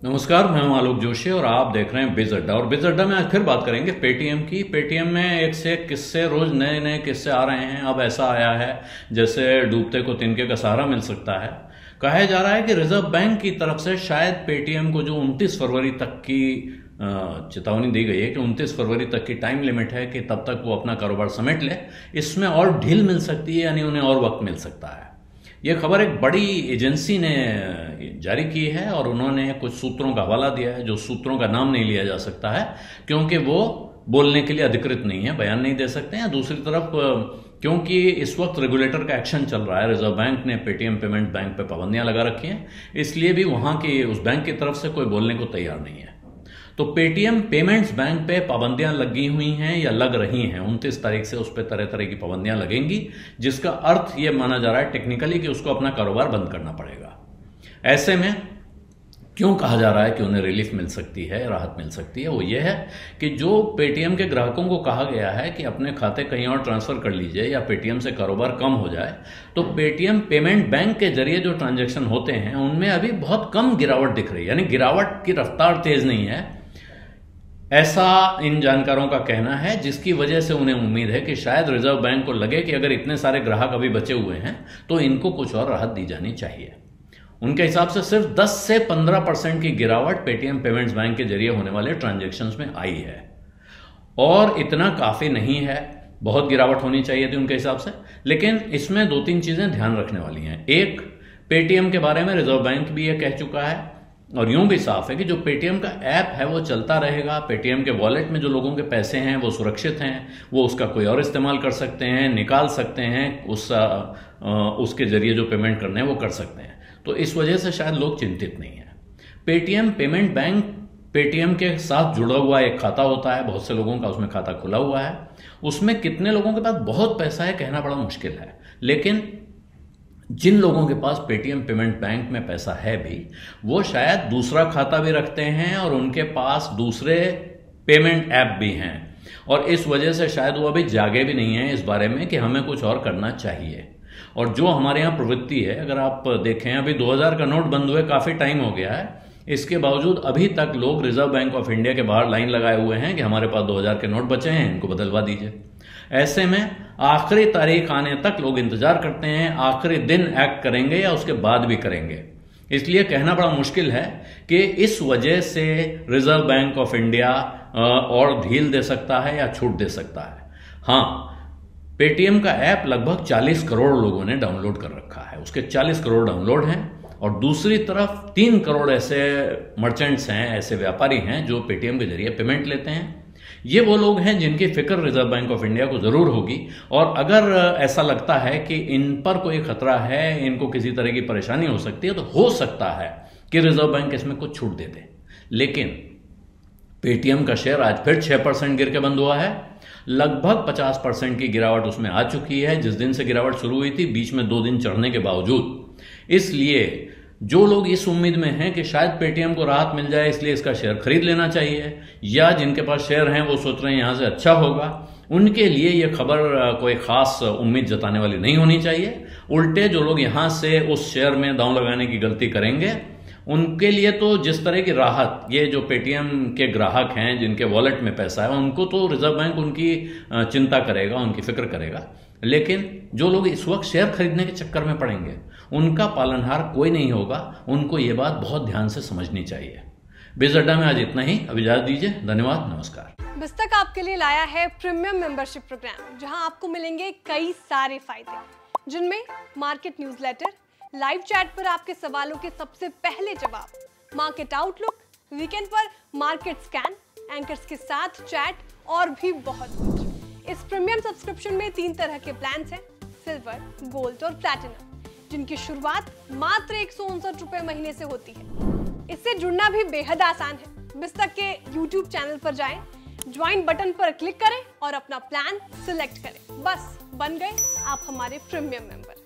नमस्कार, मैं हूं आलोक जोशी और आप देख रहे हैं बिज अड्डा। और बिज अड्डा में आज फिर बात करेंगे पेटीएम की। पेटीएम में एक से एक किस्से, रोज नए नए किस्से आ रहे हैं। अब ऐसा आया है जैसे डूबते को तिनके का सहारा मिल सकता है। कहा जा रहा है कि रिजर्व बैंक की तरफ से शायद पेटीएम को जो 29 फरवरी तक की चेतावनी दी गई है कि 29 फरवरी तक की टाइम लिमिट है कि तब तक वो अपना कारोबार समेट ले, इसमें और ढील मिल सकती है, यानी उन्हें और वक्त मिल सकता है। यह खबर एक बड़ी एजेंसी ने जारी की है और उन्होंने कुछ सूत्रों का हवाला दिया है, जो सूत्रों का नाम नहीं लिया जा सकता है क्योंकि वो बोलने के लिए अधिकृत नहीं है, बयान नहीं दे सकते हैं। दूसरी तरफ क्योंकि इस वक्त रेगुलेटर का एक्शन चल रहा है, रिजर्व बैंक ने पेटीएम पेमेंट बैंक पे पाबंदियां लगा रखी हैं, इसलिए भी वहां की उस बैंक की तरफ से कोई बोलने को तैयार नहीं है। तो पेटीएम पेमेंट्स बैंक पे पाबंदियां लगी हुई हैं या लग रही हैं। 29 तारीख से उस पर तरह तरह की पाबंदियां लगेंगी, जिसका अर्थ यह माना जा रहा है टेक्निकली कि उसको अपना कारोबार बंद करना पड़ेगा। ऐसे में क्यों कहा जा रहा है कि उन्हें रिलीफ मिल सकती है, राहत मिल सकती है, वो ये है कि जो पेटीएम के ग्राहकों को कहा गया है कि अपने खाते कहीं और ट्रांसफर कर लीजिए या पेटीएम से कारोबार कम हो जाए, तो पेटीएम पेमेंट बैंक के जरिए जो ट्रांजैक्शन होते हैं उनमें अभी बहुत कम गिरावट दिख रही है, यानी गिरावट की रफ्तार तेज नहीं है, ऐसा इन जानकारों का कहना है। जिसकी वजह से उन्हें उम्मीद है कि शायद रिजर्व बैंक को लगे कि अगर इतने सारे ग्राहक अभी बचे हुए हैं तो इनको कुछ और राहत दी जानी चाहिए। उनके हिसाब से सिर्फ 10 से 15% की गिरावट पेटीएम पेमेंट्स बैंक के जरिए होने वाले ट्रांजैक्शंस में आई है और इतना काफी नहीं है, बहुत गिरावट होनी चाहिए थी उनके हिसाब से। लेकिन इसमें दो तीन चीजें ध्यान रखने वाली हैं। एक, पेटीएम के बारे में रिजर्व बैंक भी यह कह चुका है और यूं भी साफ है कि जो पेटीएम का ऐप है वो चलता रहेगा। पेटीएम के वॉलेट में जो लोगों के पैसे हैं वो सुरक्षित हैं, वो उसका कोई और इस्तेमाल कर सकते हैं, निकाल सकते हैं, उसके जरिए जो पेमेंट करने हैं वो कर सकते हैं। तो इस वजह से शायद लोग चिंतित नहीं है। पेटीएम पेमेंट बैंक पेटीएम के साथ जुड़ा हुआ एक खाता होता है, बहुत से लोगों का उसमें खाता खुला हुआ है। उसमें कितने लोगों के पास बहुत पैसा है कहना बड़ा मुश्किल है, लेकिन जिन लोगों के पास पेटीएम पेमेंट बैंक में पैसा है भी, वो शायद दूसरा खाता भी रखते हैं और उनके पास दूसरे पेमेंट ऐप भी हैं और इस वजह से शायद वो अभी जागे भी नहीं हैं इस बारे में कि हमें कुछ और करना चाहिए। और जो हमारे यहाँ प्रवृत्ति है, अगर आप देखें, अभी 2000 का नोट बंद हुए काफी टाइम हो गया है, इसके बावजूद अभी तक लोग रिजर्व बैंक ऑफ इंडिया के बाहर लाइन लगाए हुए हैं कि हमारे पास 2000 के नोट बचे हैं, इनको बदलवा दीजिए। ऐसे में आखिरी तारीख आने तक लोग इंतजार करते हैं, आखिरी दिन एक्ट करेंगे या उसके बाद भी करेंगे। इसलिए कहना बड़ा मुश्किल है कि इस वजह से रिजर्व बैंक ऑफ इंडिया और ढील दे सकता है या छूट दे सकता है। हाँ, पेटीएम का ऐप लगभग 40 करोड़ लोगों ने डाउनलोड कर रखा है, उसके 40 करोड़ डाउनलोड हैं और दूसरी तरफ 3 करोड़ ऐसे मर्चेंट्स हैं, ऐसे व्यापारी हैं जो पेटीएम के जरिए पेमेंट लेते हैं। ये वो लोग हैं जिनकी फिक्र रिजर्व बैंक ऑफ इंडिया को जरूर होगी और अगर ऐसा लगता है कि इन पर कोई खतरा है, इनको किसी तरह की परेशानी हो सकती है, तो हो सकता है कि रिजर्व बैंक इसमें कुछ छूट दे दे। लेकिन पेटीएम का शेयर आज फिर 6% गिर के बंद हुआ है, लगभग 50% की गिरावट उसमें आ चुकी है जिस दिन से गिरावट शुरू हुई थी, बीच में 2 दिन चढ़ने के बावजूद। इसलिए जो लोग इस उम्मीद में हैं कि शायद पेटीएम को राहत मिल जाए इसलिए इसका शेयर खरीद लेना चाहिए, या जिनके पास शेयर हैं वो सोच रहे हैं यहां से अच्छा होगा, उनके लिए यह खबर कोई खास उम्मीद जताने वाली नहीं होनी चाहिए। उल्टे जो लोग यहां से उस शेयर में दांव लगाने की गलती करेंगे, उनके लिए तो जिस तरह की राहत, ये जो पेटीएम के ग्राहक हैं जिनके वॉलेट में पैसा है, उनको तो रिजर्व बैंक उनकी चिंता करेगा, उनकी फिक्र करेगा। लेकिन जो लोग इस वक्त शेयर खरीदने के चक्कर में पड़ेंगे, उनका पालनहार कोई नहीं होगा। उनको ये बात बहुत ध्यान से समझनी चाहिए। बिज अड्डा में आज इतना ही, अब इजाजत दीजिए। धन्यवाद, नमस्कार। बिस्तक आपके लिए लाया है प्रीमियम मेंबरशिप प्रोग्राम, जहां आपको मिलेंगे कई सारे फायदे, जिनमें मार्केट न्यूज़लेटर, लाइव चैट पर आपके सवालों के सबसे पहले जवाब, मार्केट आउटलुक, वीकेंड पर मार्केट स्कैन, एंकर्स के साथ चैट और भी बहुत कुछ। इस प्रीमियम सब्सक्रिप्शन में 3 तरह के प्लान्स हैं, सिल्वर, गोल्ड और प्लैटिनम, जिनकी शुरुआत मात्र 159 रुपए महीने से होती है। इससे जुड़ना भी बेहद आसान है। बिस्तक के YouTube चैनल पर जाएं, ज्वाइन बटन पर क्लिक करें और अपना प्लान सिलेक्ट करें। बस बन गए आप हमारे प्रीमियम मेंबर।